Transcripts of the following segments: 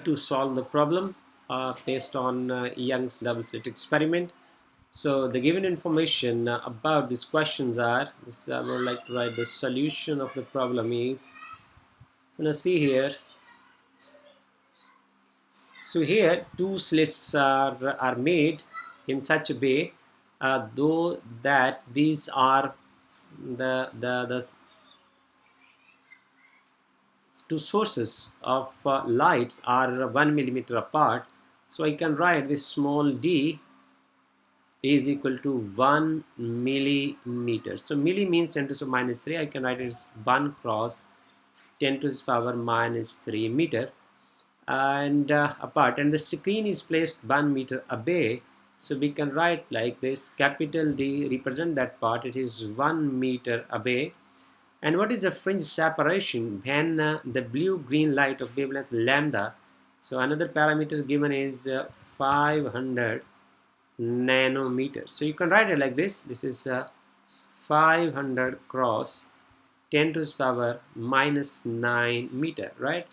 To solve the problem based on Young's double slit experiment. So the given information about these questions are, I would like to write the solution of the problem is, so now see here, so here two slits are made in such a way though that these are the two sources of lights are 1 millimeter apart. So I can write this small d is equal to 1 millimeter. So milli means 10 to the power minus 3. I can write it as 1 cross 10 to the power minus 3 meter and apart, and the screen is placed 1 meter away. So we can write like this: capital D represent that part, it is 1 meter away. And what is the fringe separation when the blue green light of wavelength lambda? So another parameter given is 500 nanometers. So you can write it like this: this is 500 cross 10 to the power minus 9 meter, right?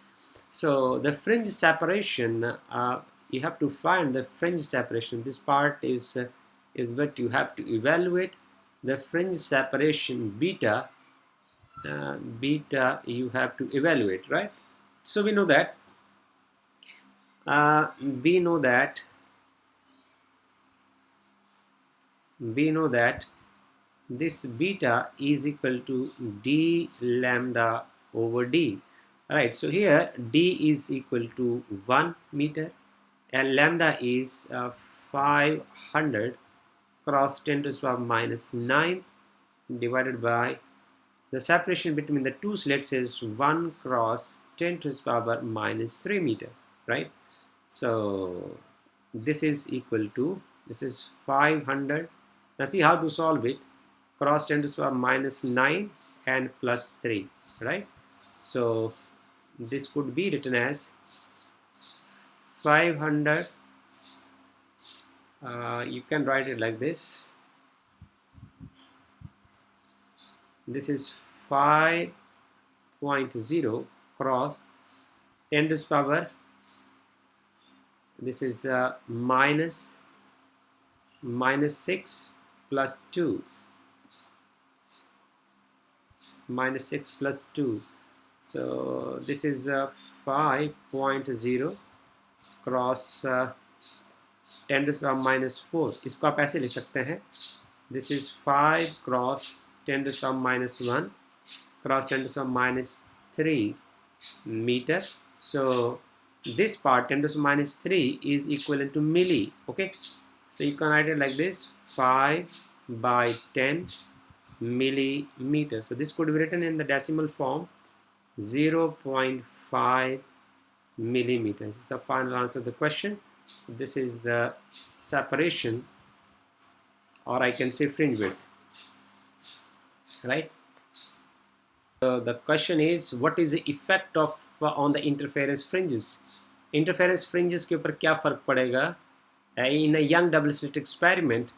So the fringe separation, you have to find the fringe separation. This part is what you have to evaluate. The fringe separation beta, you have to evaluate, right? So we know that uh, we know that we know that this beta is equal to d lambda over d. Alright, so here d is equal to 1 meter and lambda is 500 cross 10 to the power minus 9 divided by the separation between the two slits is 1 cross 10 to the power minus 3 meter, right? So this is equal to, this is 500. Now see how to solve it: cross 10 to the power minus 9 and plus 3, right? So this could be written as 500, you can write it like this: this is 5.0 cross 10 to the power, this is minus 6 plus 2, minus 6 plus 2. So this is 5.0 cross 10 to the power minus 4. इसको आप ऐसे लिख सकते हैं: this is 5 cross 10 to the power minus 1 cross 10 to the power minus 3 meter. So this part 10 to the power minus 3 is equivalent to milli. Okay, so you can write it like this: 5 by 10 millimeter. So this could be written in the decimal form 0.5 millimeters. This is the final answer of the question. So this is the separation, or I can say fringe width, right? So the question is, what is the effect of on the interference fringes? Interference fringes के ऊपर क्या फर्क पड़ेगा in a young double slit experiment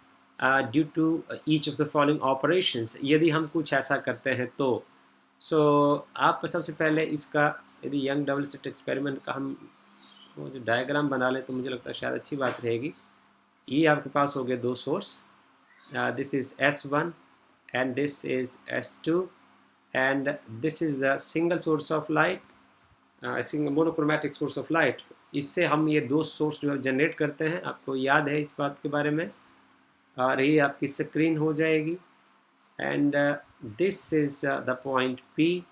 due to each of the following operations? यदि हम कुछ ऐसा करते हैं तो आप सबसे पहले इसका, यदि यंग डबल स्लिट एक्सपेरिमेंट का हम वो जो डायग्राम बना लें तो मुझे लगता है शायद अच्छी बात रहेगी। ये आपके पास हो गए दो source, this is S1 and this is S2 and this is the single source of light, single monochromatic source of light. इससे हम ये दो सोर्स जो है जनरेट करते हैं, आपको याद है इस बात के बारे में, और ये आपकी स्क्रीन हो जाएगी। And this is the point P,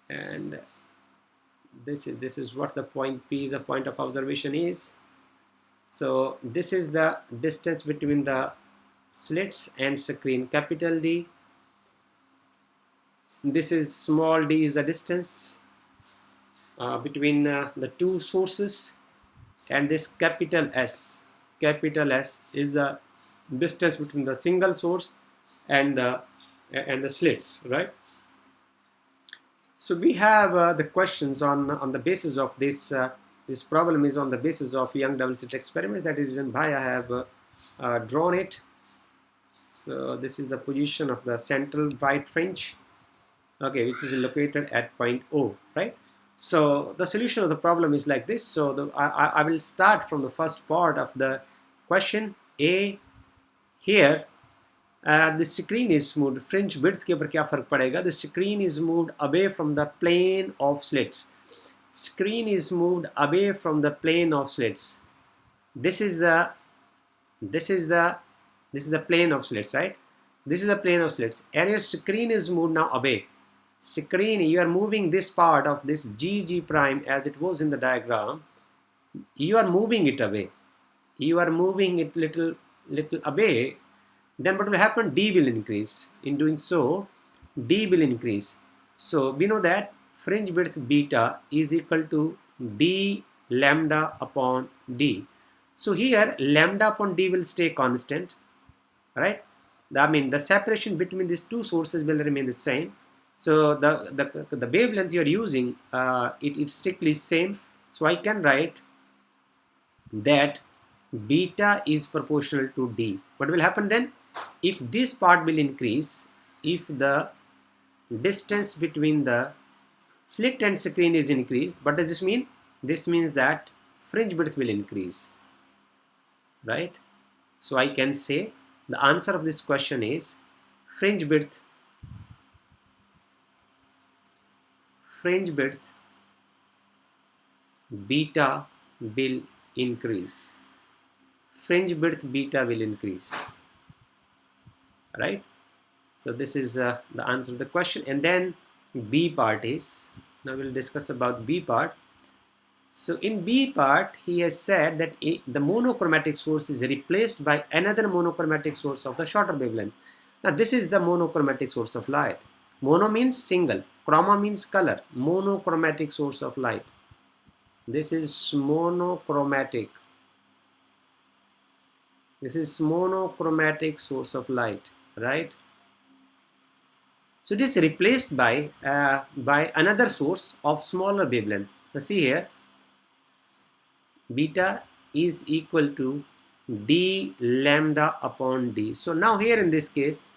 and this is what the point P is, a point of observation is. So this is the distance between the slits and screen, capital D. This is small d is the distance between the two sources, and this capital S is the distance between the single source and the slits, right? So we have the questions on the basis of this. This problem is on the basis of young double slit experiments. That is why I have drawn it. So this is the position of the central bright fringe, okay, which is located at point O, right? So the solution of the problem is like this. So I will start from the first part of the question. A, here the screen is moved. Fringe width के ऊपर क्या फर्क पड़ेगा? The screen is moved away from the plane of slits. Screen is moved away from the plane of slits. This is the plane of slits, right? This is the plane of slits, and your screen is moved now away. Screen, you are moving this part of this G prime as it was in the diagram. You are moving it away. You are moving it little away. Then what will happen? D will increase. In doing so, D will increase. So we know that fringe width beta is equal to D lambda upon D. So here lambda upon D will stay constant, right? I mean the separation between these two sources will remain the same. So the wavelength you are using, it's strictly same. So I can write that beta is proportional to D. What will happen then? If this part will increase, if the distance between the slit and screen is increased, what does this mean? This means that fringe width will increase, right? So I can say the answer of this question is fringe width beta will increase. Fringe width beta will increase, right? So this is the answer of the question. And then B part is, now we'll discuss about B part. So in B part, he has said that the monochromatic source is replaced by another monochromatic source of the shorter wavelength. Now this is the monochromatic source of light. Mono means single, chroma means color, monochromatic source of light. This is monochromatic. This is monochromatic source of light, right? So this is replaced by another source of smaller wavelength. Now see here, beta is equal to D lambda upon D. So now here in this case,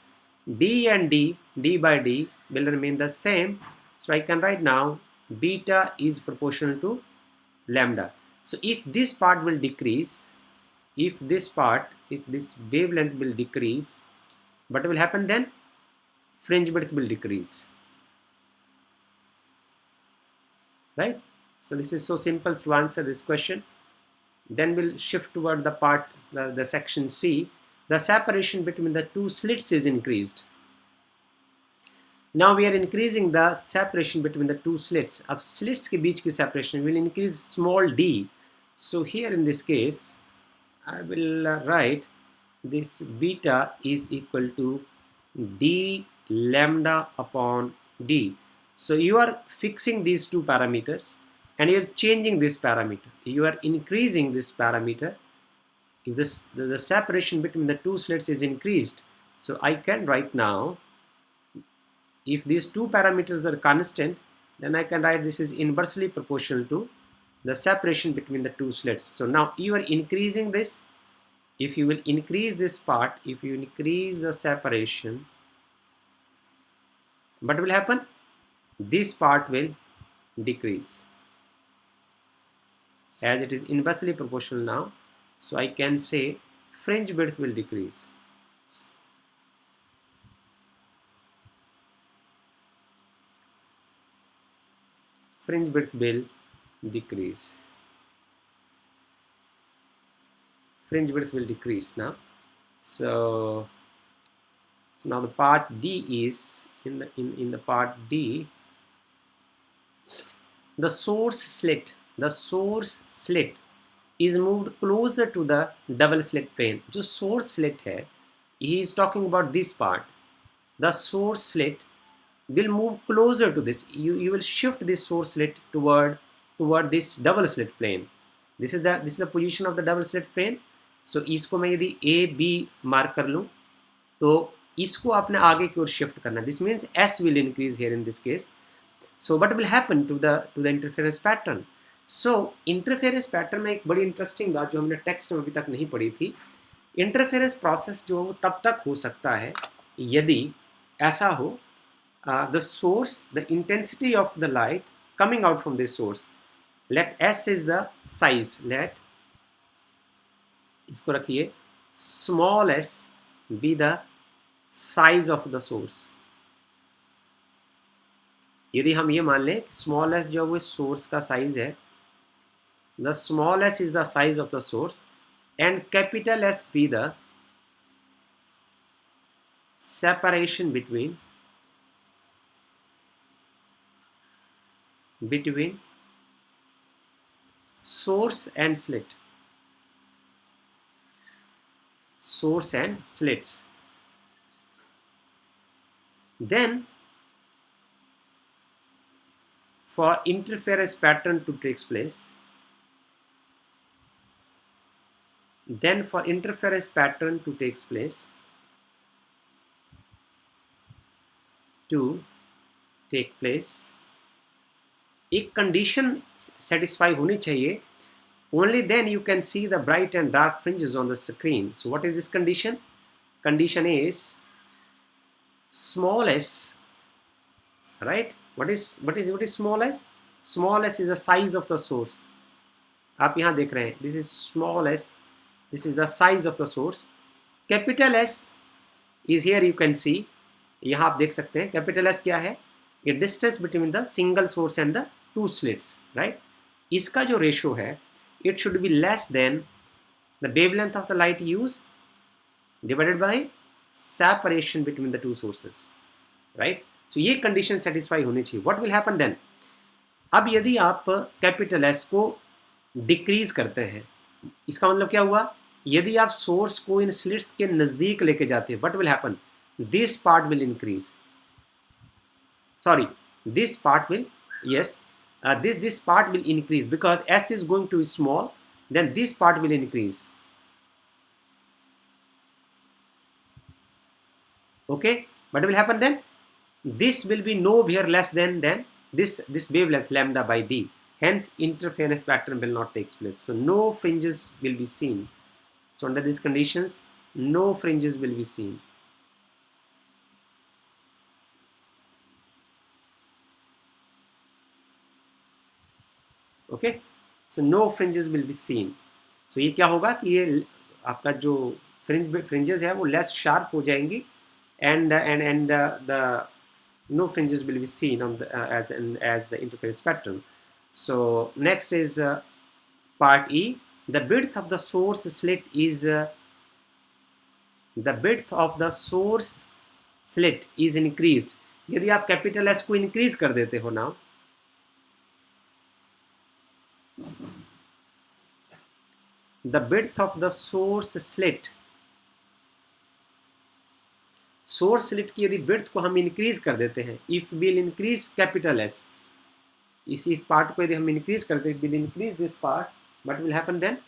D and D by D will remain the same. So I can write now beta is proportional to lambda. So if this part will decrease, if this wavelength will decrease, what will happen then? Fringe width will decrease, right? So this is so simple to answer this question. Then we'll shift toward the part, the section C. The separation between the two slits is increased. Now we are increasing the separation between the two slits. Ab slits के बीच की separation will increase small d. So here in this case, I will write this beta is equal to D lambda upon D. So you are fixing these two parameters and you are changing this parameter. You are increasing this parameter. If the separation between the two slits is increased, so I can write now, if these two parameters are constant, then I can write this is inversely proportional to the separation between the two slits. So now you are increasing this. If you will increase this part, if you increase the separation, what will happen? This part will decrease as it is inversely proportional now. So I can say fringe width will decrease. Fringe width will decrease. Fringe width will decrease now. So now the part D is in the part D, the source slit is moved closer to the double slit plane. जो source slit है, he is talking about this part. The source slit will move closer to this. You will shift this source slit toward this double slit plane. This is the position of the double slit plane. So इसको मैं यदि A B mark कर लूँ, तो इसको आपने आगे की ओर शिफ्ट करना. This means S will increase here in this case. So what will happen to the interference pattern? So interference pattern में एक बड़ी इंटरेस्टिंग बात जो हमने टेक्स्ट में अभी तक नहीं पढ़ी थी, इंटरफेरेंस प्रोसेस जो वो तब तक हो सकता है यदि ऐसा हो, the source, the intensity of the light coming out from this source. Let S is the size, let इसको रखिए small s be the size of the source. यदि हम ये मान लें स्मॉल s जो वो सोर्स का साइज है, the small s is the size of the source and capital S be the separation between source and slit, source and slits. Then for interference pattern to take place, एक condition satisfy होनी चाहिए. Only then you can see the bright and dark fringes on the screen. So what is this condition? Condition is small s, right? What is small s? Small s is the size of the source. आप यहाँ देख रहे हैं, this is small s, this is the size of the source. Capital S is here, you can see. यहाँ आप देख सकते हैं capital S क्या है? ये distance between the single source and the two slits, right? इसका जो ratio है, it should be less than the wavelength of the light used divided by separation between the two sources, right? So ये condition satisfy होनी चाहिए. What will happen then? अब यदि आप capital S को डिक्रीज करते हैं, इसका मतलब क्या हुआ? यदि आप सोर्स को इन स्लिट्स के नजदीक लेके जाते हैं, what will happen? This part will increase, sorry this part will, yes, this part will increase because S is going to be small, then this part will increase. Okay, what will happen then? This will be nowhere less than this wavelength lambda by d. Hence interference pattern will not take place. So no fringes will be seen. So under these conditions, no fringes will be seen. Okay, so no fringes will be seen. So ये क्या होगा कि ये आपका जो fringes है वो less sharp हो जाएंगी and the no fringes will be seen on the as the interference pattern. So next is part E. The width of the source slit is increased. यदि आप कैपिटल S को increase कर देते हो now, the width of the source slit की यदि width को हम इंक्रीज कर देते हैं, if we'll increase capital S, इसी पार्ट को यदि हम इंक्रीज करते हैं, we'll increase this part, what will happen then?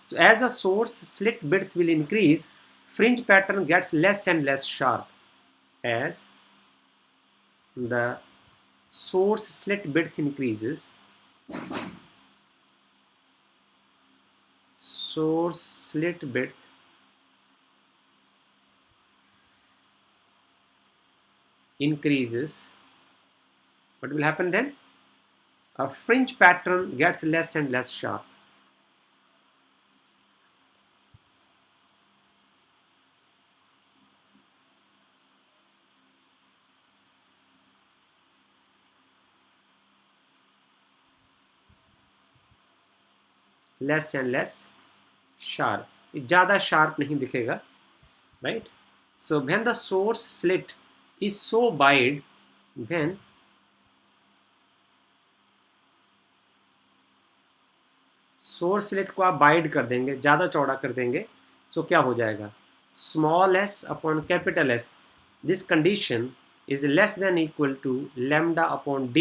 So as the source slit width will increase, fringe pattern gets less and less sharp. As the source slit width increases, source slit width increases, what will happen then? A fringe pattern gets less and less sharp. Less and less sharp. ज़्यादा sharp नहीं दिखेगा, right? So when the source slit is so wide, then source slit को आप wide कर देंगे, ज़्यादा चौड़ा कर देंगे, सो क्या हो जाएगा? Small s upon capital S, this condition is less than equal to lambda upon d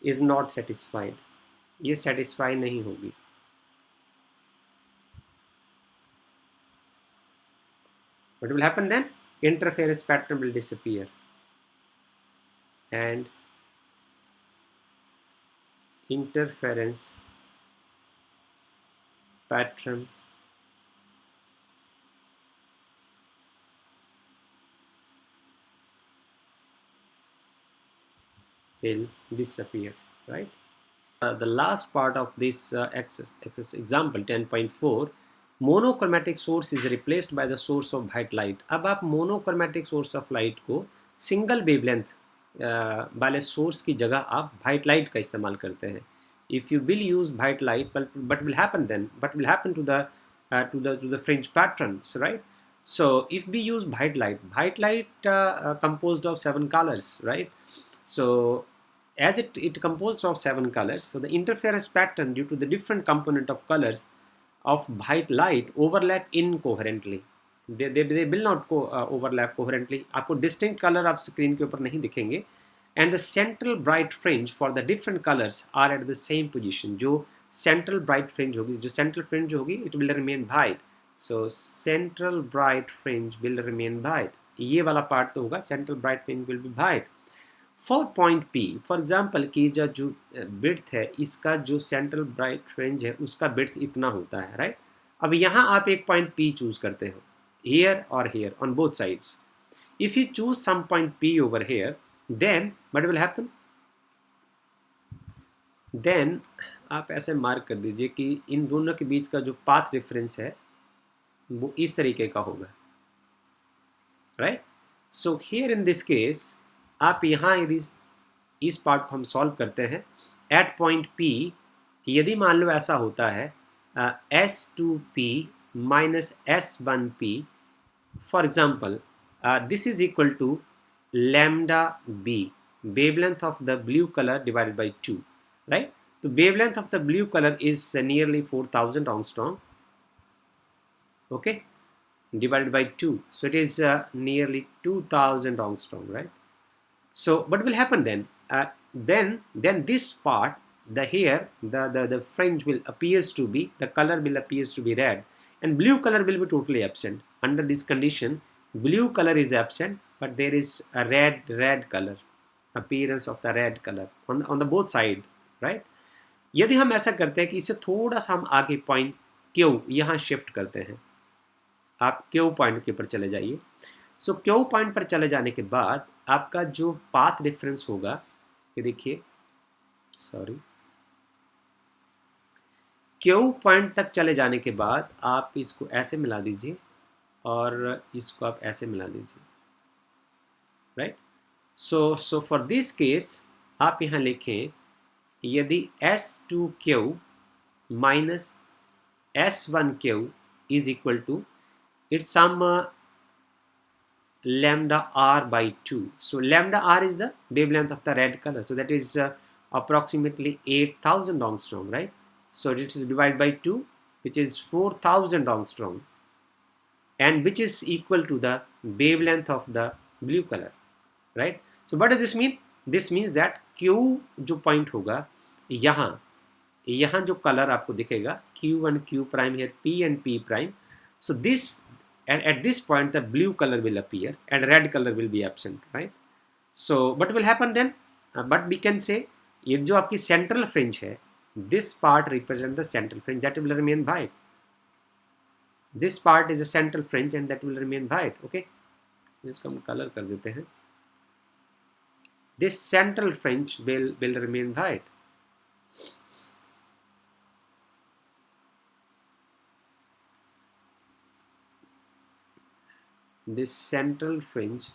is not satisfied. ये सेटिस्फाई नहीं होगी. What will happen then? Interference pattern will disappear and interference pattern will disappear, right? The last part of this example 10.4, monochromatic source is replaced by the source of white light. अब आप monochromatic source of light को single wavelength वाले source की जगह आप white light का इस्तेमाल करते हैं. If you will use white light, but will happen then? What will happen to the fringe patterns, right? So if we use white light composed of 7 colors, right? So as it composed of 7 colors, so the interference pattern due to the different component of colors of white light overlap incoherently. They will not overlap coherently. आपको distinct color आप screen के ऊपर नहीं दिखेंगे. And the central bright fringe for the different colors are at the same position. जो central bright fringe होगी, जो central fringe होगी, it will remain white. So central bright fringe will remain white. ये वाला part तो होगा, central bright fringe will be white. For point P, for example की जो बिड्थ है, इसका जो सेंट्रल ब्राइट फ्रिंज है उसका बिड्थ इतना होता है, राइट? अब यहाँ आप एक पॉइंट पी चूज करते हो, हियर और here on both sides. If you choose some point P over here, then what will happen? Then आप ऐसे मार्क कर दीजिए कि इन दोनों के बीच का जो पाथ डिफरेंस है वो इस तरीके का होगा, right? So here in this case आप यहाँ यदि इस पार्ट को हम सॉल्व करते हैं, एट पॉइंट P यदि मान लो ऐसा होता है S2P minus S1P, for example this is equal to lambda B, wavelength of the blue color divided by 2, right? तो wavelength of the blue color is nearly 4000 angstrom, okay, divided by 2, so it is nearly 2000 angstrom, right? So what will happen then? Then this part, the fringe will appears to be, the color will appears to be red, and blue color will be totally absent. Under this condition, blue color is absent, but there is a red color, appearance of the red color on the both side, right? यदि हम ऐसा करते हैं कि इसे थोड़ा सा हम आगे पॉइंट Q यहाँ शिफ्ट करते हैं, आप Q पॉइंट के ऊपर चले जाइए. सो Q पॉइंट पर चले जाने के बाद आपका जो पाथ डिफरेंस होगा, ये देखिए, सॉरी, Q पॉइंट तक चले जाने के बाद आप इसको ऐसे मिला दीजिए और इसको आप ऐसे मिला दीजिए, right? So for this case आप यहाँ लिखें, यदि S2Q minus S1Q is equal to it's some lambda r by 2. So lambda r is the wavelength of the red color, so that is approximately 8000 angstrom, right? So it is divided by 2, which is 4000 angstrom, and which is equal to the wavelength of the blue color, right? So what does this mean? This means that Q जो point होगा, यहाँ जो color आपको दिखेगा, Q1 Q prime here, P and P prime, so this, and at this point the blue color will appear and red color will be absent, right? So what will happen then? But we can say ये जो आपकी central fringe है, this part represent the central fringe, that will remain white. This part is a central fringe and that will remain white, okay? इसको हम color कर देते हैं. This central fringe will remain white. This central fringe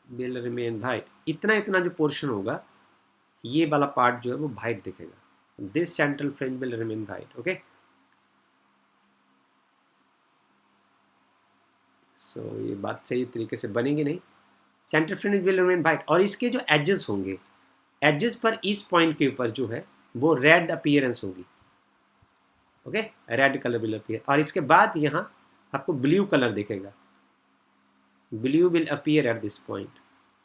will remain white. इतना जो portion होगा, ये वाला पार्ट जो है वो white दिखेगा. This central fringe will remain white, okay? So ये बात सही तरीके से बनेगी नहीं. Central fringe will remain white, और इसके जो edges होंगे, edges पर इस पॉइंट के ऊपर जो है वो red appearance होगी, okay? Red color will appear, और इसके बाद यहाँ आपको blue color दिखेगा. Blue will appear at this point,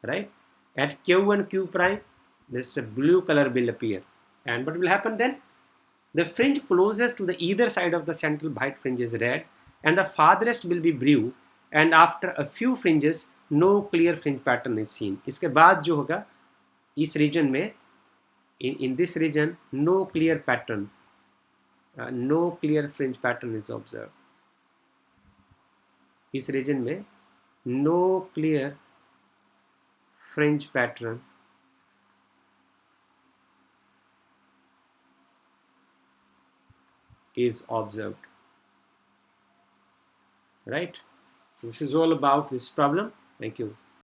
right? At Q1 Q prime, this blue color will appear, and what will happen then? The fringe closest to the either side of the central white fringe is red, and the farthest will be blue, and after a few fringes, no clear fringe pattern is seen. इसके बाद जो होगा, इस region में, in this region, no clear pattern, no clear fringe pattern is observed. इस region में no clear fringe pattern is observed, right? So this is all about this problem. Thank you.